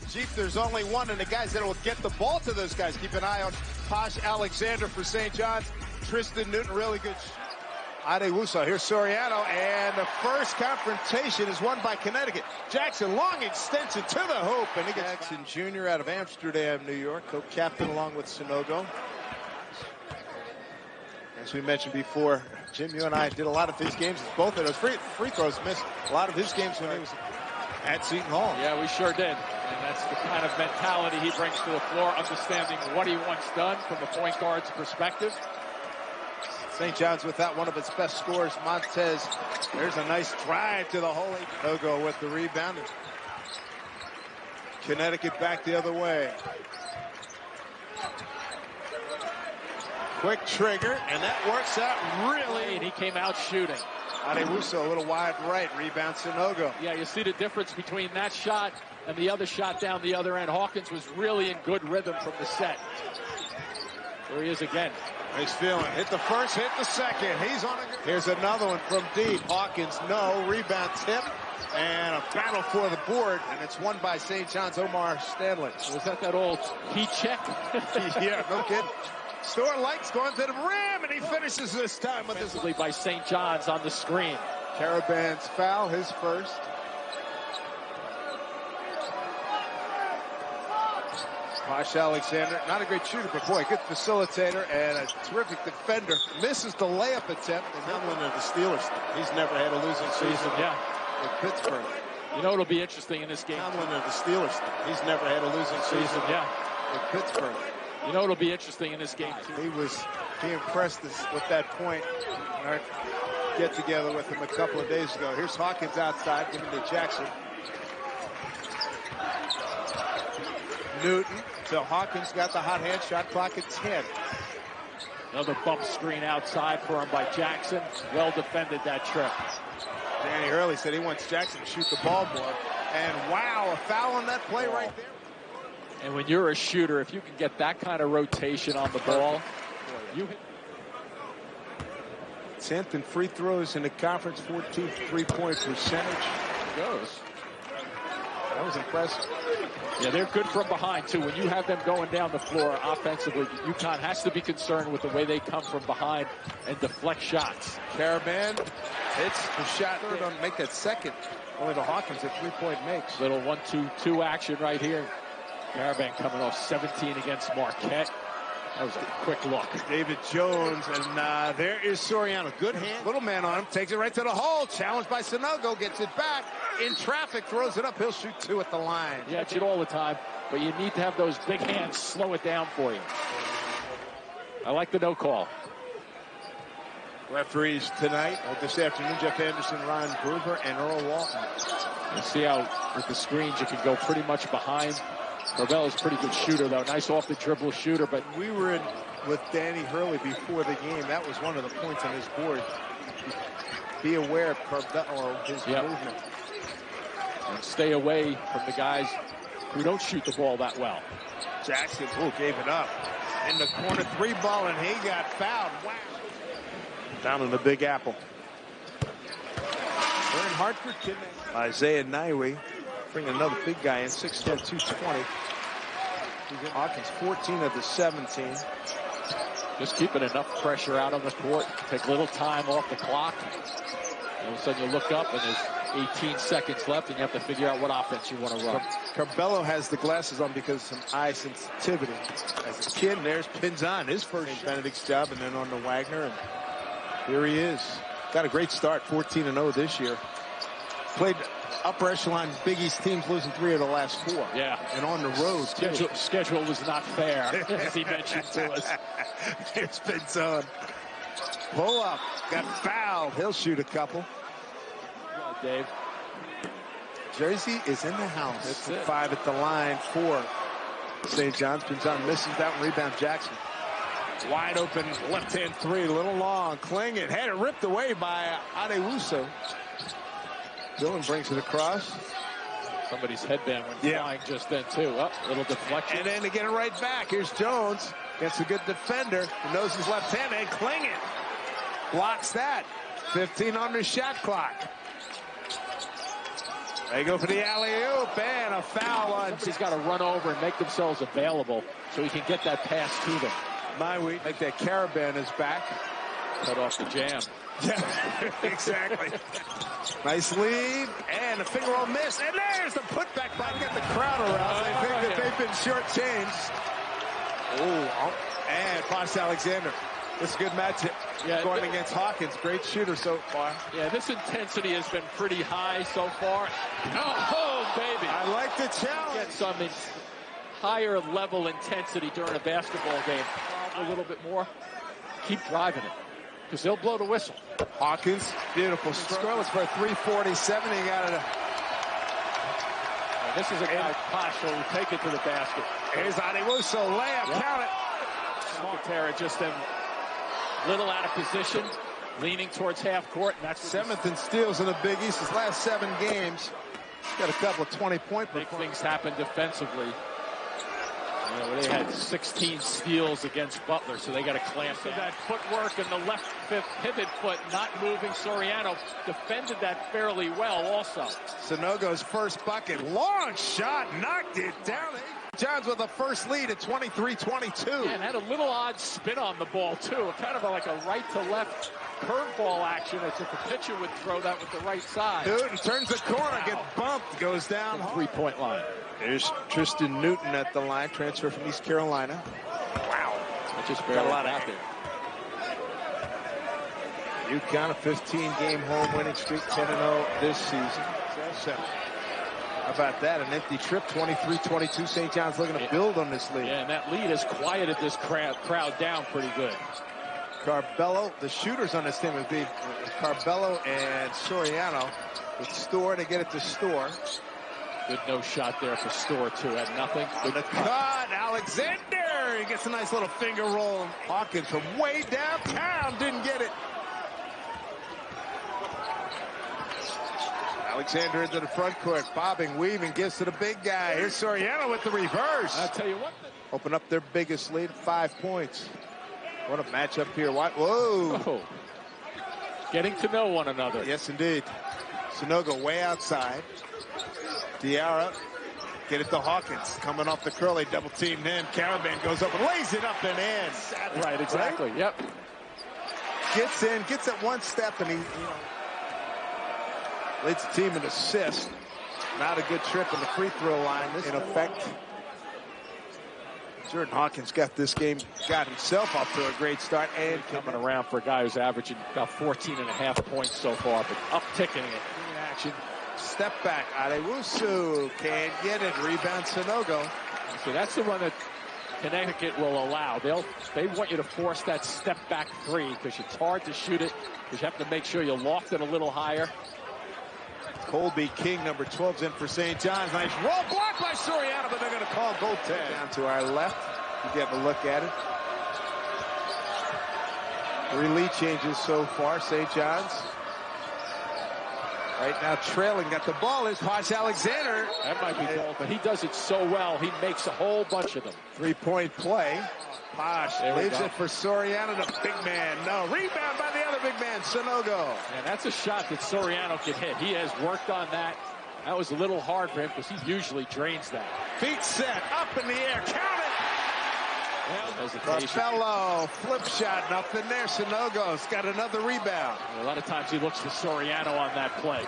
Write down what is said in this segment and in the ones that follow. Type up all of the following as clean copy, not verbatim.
Jeep, there's only one, and the guys that will get the ball to those guys. Keep an eye on Posh Alexander for St. John's. Tristan Newton, really good. Adewusa, here's Soriano, and the first confrontation is won by Connecticut. Jackson, long extension to the hoop, and he gets Jackson Jr. out of Amsterdam, New York, co-captain along with Sonogo. As we mentioned before, Jim, you and I did a lot of his games. Both of those free throws missed a lot of his games when he was at Seton Hall. Yeah, we sure did. And that's the kind of mentality he brings to the floor, understanding what he wants done from a point guard's perspective. St. John's without one of its best scorers, Montez. There's a nice drive to the hole. Togo with the rebound. Connecticut back the other way. Quick trigger, and that works out really. And he came out shooting. Adewusa a little wide right, rebound Sonogo. Yeah, you see the difference between that shot and the other shot down the other end. Hawkins was really in good rhythm from the set. There he is again. Nice feeling. Hit the first, hit the second. He's on it. Here's another one from deep. Hawkins, no. Rebound tip. And a battle for the board. And it's won by St. John's Omar Stanley. Was that old heat check? Yeah, no kidding. Store Lights going to the rim, and he finishes this time with this. By St. John's on the screen. Caravan's foul, his first. Posh Alexander, not a great shooter, but boy, good facilitator and a terrific defender. Misses the layup attempt. And Hamlin of the Steelers. He's never had a losing season. Yeah. With Pittsburgh. You know it'll be interesting in this game. Hamlin of the Steelers. He's never had a losing season. Yeah. With Pittsburgh. You know it'll be interesting in this game too. He impressed us with that point in our get together with him a couple of days ago. Here's Hawkins outside, giving to Jackson. Newton to Hawkins, got the hot hand, shot clock at 10. Another bump screen outside for him by Jackson. Well defended that trip. Danny Hurley said he wants Jackson to shoot the ball more. And wow, a foul on that play right there. And when you're a shooter, if you can get that kind of rotation on the ball, you hit. 10th in free throws in the conference, 14th three-point percentage. Goes. That was impressive. Yeah, they're good from behind, too. When you have them going down the floor offensively, UConn has to be concerned with the way they come from behind and deflect shots. Caravan hits the shot. Third on make that second. Only the Hawkins at three-point makes. Little 1-2-2 action right here. Caravan coming off 17 against Marquette. That was a quick look. David Jones, and there is Soriano. Good hand. Little man on him. Takes it right to the hole. Challenged by Sonogo. Gets it back. In traffic. Throws it up. He'll shoot two at the line. Yeah, it's it all the time. But you need to have those big hands slow it down for you. I like the no call. Referees tonight, this afternoon, Jeff Anderson, Ron Gruber, and Earl Walton. You see how with the screens you can go pretty much behind. Corbell's a pretty good shooter, though. Nice off-the-dribble shooter, but we were in with Danny Hurley before the game. That was one of the points on his board. Be aware of Corbell, his movement. And stay away from the guys who don't shoot the ball that well. Jackson, gave it up. In the corner, three ball, and he got fouled. Wow. Down in the Big Apple. We're in Hartford, Isaiah Naiwe. Bring another big guy in, 6'10", 220. Hawkins, 14 of the 17. Just keeping enough pressure out on the court. Take a little time off the clock. All of a sudden you look up and there's 18 seconds left and you have to figure out what offense you want to run. Corbell has the glasses on because of some eye sensitivity. As a kid, there's Pinzon, his first Benedict's job, and then on to Wagner. And here he is. Got a great start, 14-0 this year. Played upper echelon Big East teams, losing 3 of the last 4. Yeah. And on the road, schedule was not fair, as he mentioned to us. It's been done. Pull up. Got fouled. He'll shoot a couple. Well, Dave. Jersey is in the house. It's 5 at the line for St. John's. Pinzon misses that one. Rebound Jackson. Wide open left-hand three. A little long. Clinging. Had it ripped away by Adewusa. Dillon brings it across. Somebody's headband went flying just then, too. Little deflection. And then to get it right back, here's Jones. Gets a good defender. He knows his left hand. And Klingin blocks that. 15 on the shot clock. They go for the alley-oop and a foul on. Somebody's got to run over and make themselves available so he can get that pass to them. My week. Like that caravan is back. Cut off the jam. Yeah, exactly. Nice lead, and a finger roll miss, and there's the putback by get the crowd around. They think that they've been shortchanged. Oh, and Posh Alexander. This is a good matchup. Yeah, going against Hawkins. Great shooter so far. Yeah, this intensity has been pretty high so far. Oh, baby. I like the challenge. Get some higher level intensity during a basketball game. A little bit more. Keep driving it, because they'll blow the whistle. Hawkins, beautiful stroke. It's for 347. He got it. This is a guy, Posh, who will take it to the basket. Here's Adewuso, layup, count it. Alcantara just a little out of position, leaning towards half court. And that's 7th in steals in the Big East. His last 7 games. He's got a couple of 20-point big things happen defensively. You know, they had 16 steals against Butler, so they got to clamp down. That footwork and the left pivot foot not moving. Soriano defended that fairly well also. Sanogo's first bucket. Long shot, knocked it down. Johns with the first lead at 23-22. Yeah, and had a little odd spin on the ball, too. Kind of like a right-to-left curveball action, as if a pitcher would throw that with the right side. Newton turns the corner, gets bumped, goes down. Three-point line. There's Tristan Newton at the line, transfer from East Carolina. Wow. I just barely got out there. UConn, a 15-game home winning streak, 10-0 this season. How about that? An empty trip, 23-22. St. John's looking to build on this lead. Yeah, and that lead has quieted this crowd down pretty good. Carbello, the shooters on this team would be Carbello and Soriano. With Store to get it to Store. Good no shot there for Store, too. Had nothing. Good cut. Alexander. He gets a nice little finger roll. Hawkins from way downtown didn't get it. Alexander into the front court, bobbing, weaving, gives to the big guy. Here's Soriano with the reverse. I'll tell you what. Open up their biggest lead, 5 points. What a matchup here. Whoa. Oh. Getting to know one another. Yes, indeed. Sanogo way outside. Diarra, get it to Hawkins. Coming off the curly, double team him. Caravan goes up and lays it up and in. Right, exactly. Right? Yep. Gets in, gets it one step, and he, leads the team in assist. Not a good trip on the free throw line. This in effect. Jordan Hawkins got this game, got himself off to a great start, and coming around for a guy who's averaging about 14.5 points so far, but upticking it in action. Step back, Adewuso can't get it. Rebound Sanogo. So that's the one that Connecticut will allow. They want you to force that step back three, because it's hard to shoot it, because you have to make sure you loft it a little higher. Colby King, number 12, is in for St. John's. Nice roll blocked by Soriano, but they're going to call goaltend. Down to our left. You get a look at it. 3 lead changes so far, St. John's. Right now trailing, got the ball, is Posh Alexander. That might be goal, but he does it so well, he makes a whole bunch of them. 3-point play. Posh leaves it for Soriano, the big man. No, rebound by the other big man, Sanogo. And that's a shot that Soriano can hit. He has worked on that. That was a little hard for him, because he usually drains that. Feet set, up in the air, count it! Fellow flip shot, nothing there. Sanogo's got another rebound. A lot of times he looks for Soriano on that play.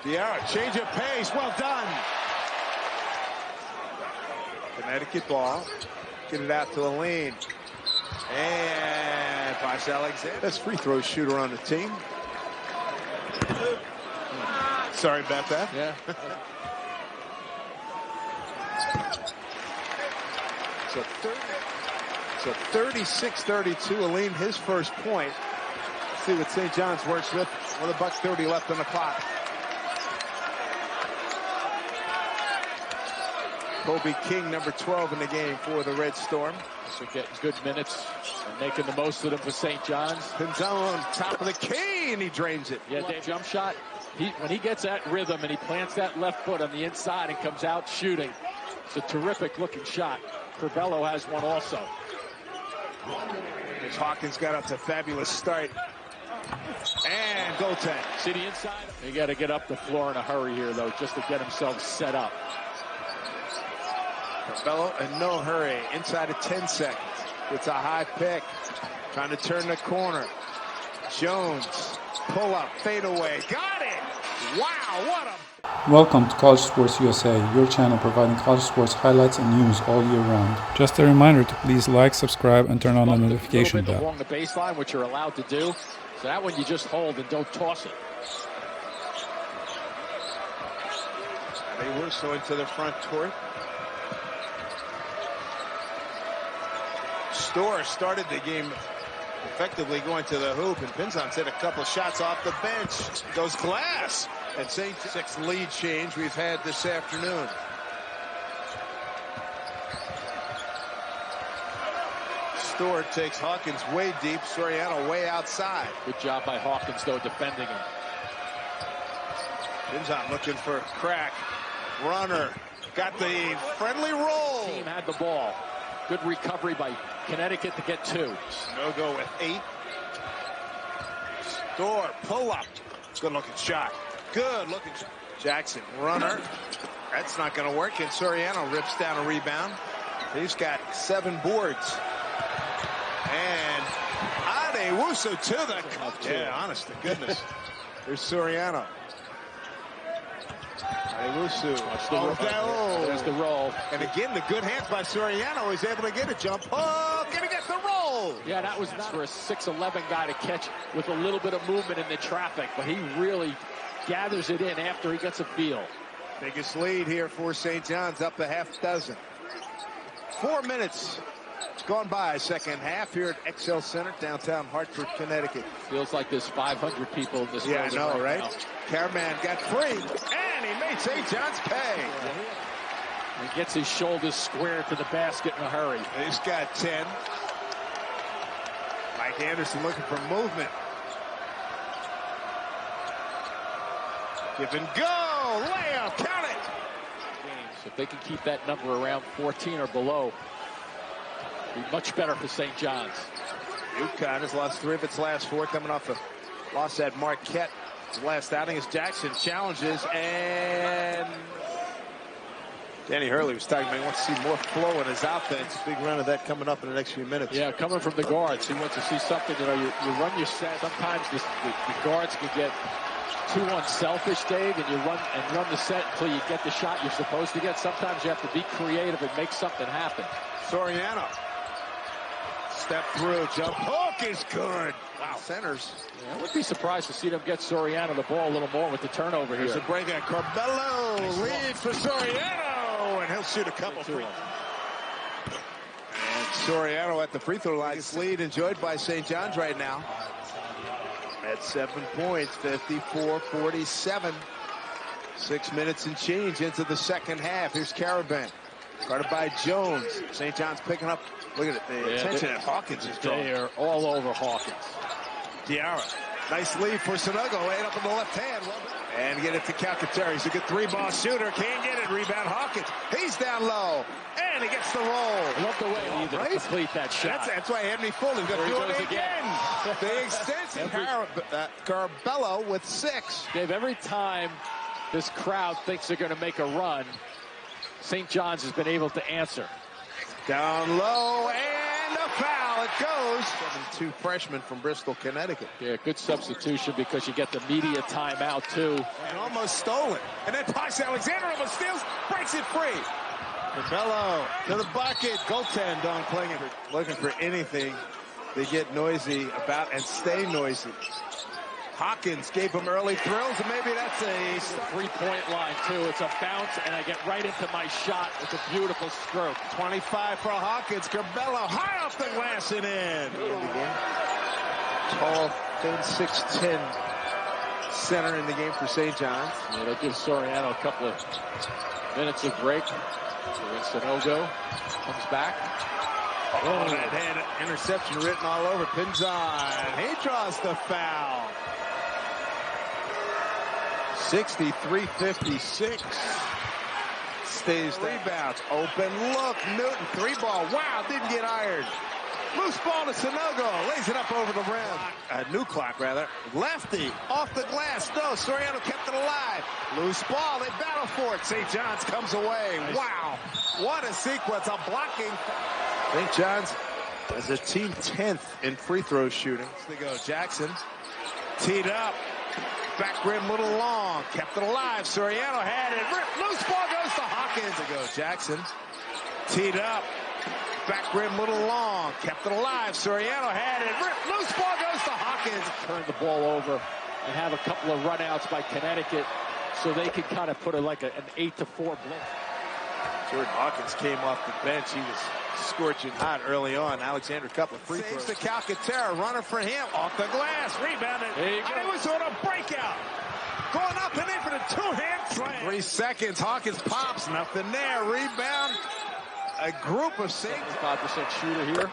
Diarra, change of pace, well done. Connecticut ball. Get it out to Aline. And Posh Alexander. Best free throw shooter on the team. Sorry about that. Yeah. So 36-32, Aline, his first point. Let's see what St. John's works with. With $1:30 left on the clock. Colby King, number 12 in the game for the Red Storm. So getting good minutes and making the most of them for St. John's. Pinzano on top of the key, and he drains it. Yeah, Dave, jump shot. When he gets that rhythm and he plants that left foot on the inside and comes out shooting, it's a terrific looking shot. Carbello has one also. Hawkins got up to a fabulous start. And goaltend. See the inside? They got to get up the floor in a hurry here, though, just to get themselves set up. Corbello in no hurry. Inside of 10 seconds. It's a high pick. Trying to turn the corner. Jones. Pull up. Fade away. Got it. Wow. What a... Welcome to College Sports USA, your channel providing college sports highlights and news all year round. Just a reminder to please like, subscribe, and turn on the notification bell. Along the baseline, which you're allowed to do. So that one you just hold and don't toss it. They were so into the front court. Storr started the game effectively going to the hoop, and Pinzon's hit a couple shots off the bench. Goes Glass. And St. 6 lead change we've had this afternoon. Storr takes Hawkins way deep. Soriano way outside. Good job by Hawkins, though, defending him. Pinzon looking for a crack. Runner. Got the friendly roll. Team had the ball. Good recovery by Connecticut to get 2. No-go with 8. Storr, pull up. Good looking shot. Good looking shot. Jackson, runner. That's not going to work. And Soriano rips down a rebound. He's got 7 boards. And Adewusu to the... Yeah, honest to goodness. There's Soriano. Adewusu. There's the roll. And again, the good hands by Soriano. He's able to get a jump. Oh, gonna get the roll. Yeah, that was not for a 6'11" guy to catch with a little bit of movement in the traffic, but he really gathers it in after he gets a feel. Biggest lead here for St. John's, up a half dozen. 4 minutes gone by, second half here at XL Center, downtown Hartford, Connecticut. Feels like there's 500 people in this building. Yeah, I know, right? Now. Caraman got free, and he made St. John's pay. Yeah. He gets his shoulders square to the basket in a hurry. He's got 10. Mike Anderson looking for movement. Give and go, layup, count it. So if they can keep that number around 14 or below, it'll be much better for St. John's. UConn has lost 3 of its last 4, coming off a loss at Marquette. His last outing as Jackson challenges, and Danny Hurley was talking about he wants to see more flow in his offense. Big run of that coming up in the next few minutes. Yeah, coming from the guards. He wants to see something. You know, you run your set. Sometimes the guards can get too unselfish, Dave, and you run the set until you get the shot you're supposed to get. Sometimes you have to be creative and make something happen. Soriano. Step through, jump hook is good. Wow, centers. Yeah, I would be surprised to see them get Soriano the ball a little more with the turnover here. There's a break at Corbello. Leads for Soriano, and he'll shoot a couple free. And Soriano at the free throw line. Lead enjoyed by St. John's right now. At 7 points, 54-47. 6 minutes and change into the second half. Here's Caravan. Guarded by Jones. St. John's picking up. Look at it. The attention at Hawkins is drawing. They are all over Hawkins. Diarra. Nice lead for Sonogo. Laid up in the left hand. And get it to Calcaterra. He's a good 3-ball shooter. Can't get it. Rebound Hawkins. He's down low. And he gets the roll. Love the way he complete that shot. That's why he had me fooled. He's going to do it again. The extension. Corbello with 6. Dave, every time this crowd thinks they're going to make a run, St. John's has been able to answer. Down low, and a foul. It goes. 7-2 freshman from Bristol, Connecticut. Yeah, good substitution because you get the media timeout, too. And almost stolen. And then Pash Alexander almost steals, breaks it free. Corbello to the bucket. Goaltend on playing it. Looking for anything they get noisy about and stay noisy. Hawkins gave him early thrills, and maybe that's a three-point line, too. It's a bounce, and I get right into my shot. It's a beautiful stroke. 25 for Hawkins. Corbello high off the glass and in. Tall, thin, 6'10" center in the game for St. John's. Yeah, they'll give Soriano a couple of minutes of break. So Sonogo comes back. Oh, that had interception written all over. Pinzon. He draws the foul. 63-56. Stays rebounds. Open look. Newton 3-ball. Wow, didn't get ironed. Loose ball to Sanogo. Lays it up over the rim. New clock, rather. Lefty. Off the glass. No, Soriano kept it alive. Loose ball. They battle for it. St. John's comes away. Nice. Wow. What a sequence. A blocking. St. John's is a team 10th in free throw shooting. They go. Jackson. Teed up. Back rim, little long. Kept it alive. Soriano had it. Loose ball goes to Hawkins. They go. Jackson. Teed up. Back rim, little long. Kept it alive. Soriano had it. Loose ball goes to Hawkins. Turn the ball over and have a couple of runouts by Connecticut so they could kind of put an 8-4 blitz. Jordan Hawkins came off the bench. He was scorching hot early on. Alexander, couple of free throws. Saves to Calcaterra. Runner for him. Off the glass. Rebounded. And it was on a breakout. Going up and in for the two-hand slam. 3 seconds. Hawkins pops. Nothing there. Rebound. A group of 75% shooter here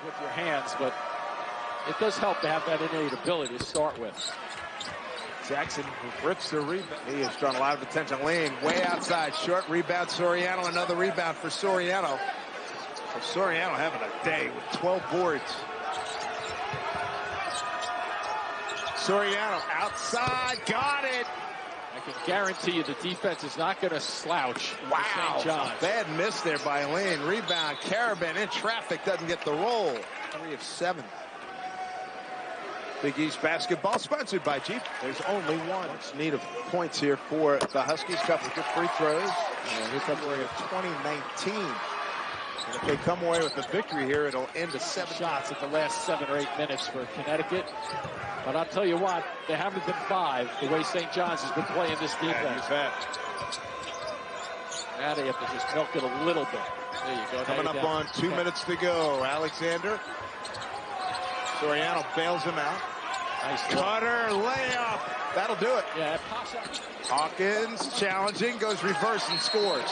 with your hands, but it does help to have that innate ability to start with. Jackson rips the rebound. He has drawn a lot of attention. Lane way outside. Short rebound. Soriano. Another rebound for Soriano. So Soriano having a day with 12 boards. Soriano outside. Got it. I can guarantee you the defense is not going to slouch. Wow. St. John's. Bad miss there by Lane. Rebound. Caravan in traffic. Doesn't get the roll. 3 of 7. Big East basketball sponsored by Jeep. There's only one. Need of points here for the Huskies. Couple of good free throws. Here comes February of 2019. And if they come away with the victory here, it'll end to 7 shots at the last 7 or 8 minutes for Connecticut. But I'll tell you what, they haven't been 5 the way St. John's has been playing this defense. Now they have to just milk it a little bit. There you go. Coming up on 2 minutes to go. Alexander. Soriano bails him out. Nice cutter, layup. That'll do it. Yeah, it pops up. Hawkins challenging, goes reverse and scores.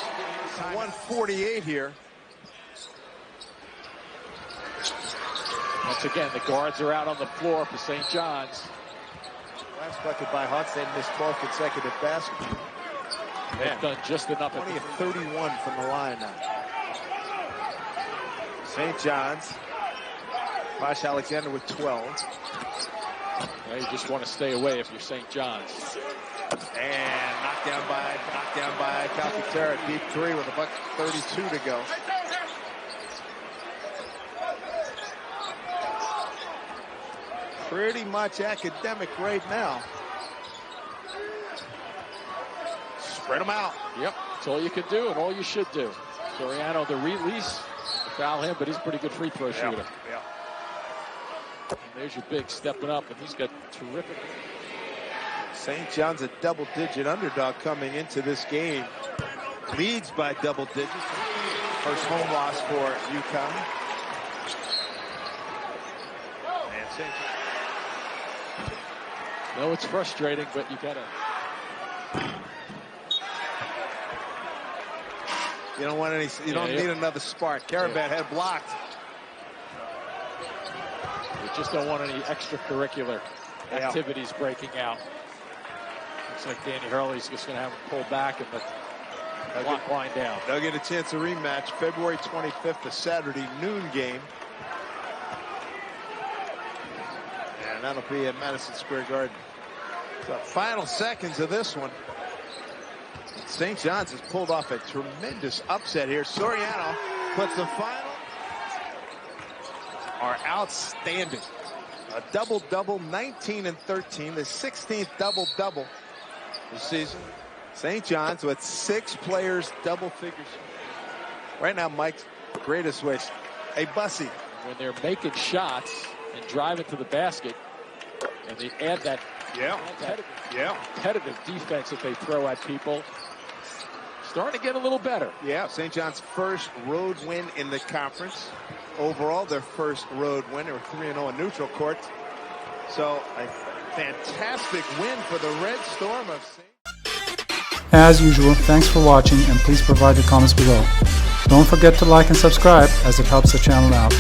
148 here. Once again, the guards are out on the floor for St. John's. Last bucket by Hawks, they missed 12 consecutive baskets. They've done just enough. 20 of 31 from the line now. St. John's. Josh Alexander with 12. Well, you just want to stay away if you're St. John's. And knocked down by Calcaterra. Deep 3 with $1:32 to go. Pretty much academic right now. Spread them out. Yep, that's all you can do and all you should do. Soriano, the release, foul him, but he's a pretty good free throw shooter. Yeah. And there's your big stepping up, and he's got terrific. St. John's a double-digit underdog coming into this game. Leads by double digits. First home loss for UConn. And St. No, it's frustrating, but you gotta. You don't want any. You don't need another spark. Caravan had blocked. You just don't want any extracurricular activities breaking out. Looks like Danny Hurley's just going to have him pull back and the clock wind down. They'll get a chance to rematch February 25th, a Saturday noon game. And that'll be at Madison Square Garden. So final seconds of this one. St. John's has pulled off a tremendous upset here. Soriano puts the final. Are outstanding. A double-double, 19 and 13, the 16th double-double this season. St. John's with 6 players, double figures. Right now, Mike's greatest wish. Hey, Bussy. When they're making shots and driving to the basket, and they add that competitive defense that they throw at people, starting to get a little better. Yeah, St. John's first road win in the conference. Overall, their first road win. They were 3-0 in neutral court. So a fantastic win for the Red Storm of St. As usual, thanks for watching and please provide your comments below. Don't forget to like and subscribe as it helps the channel out.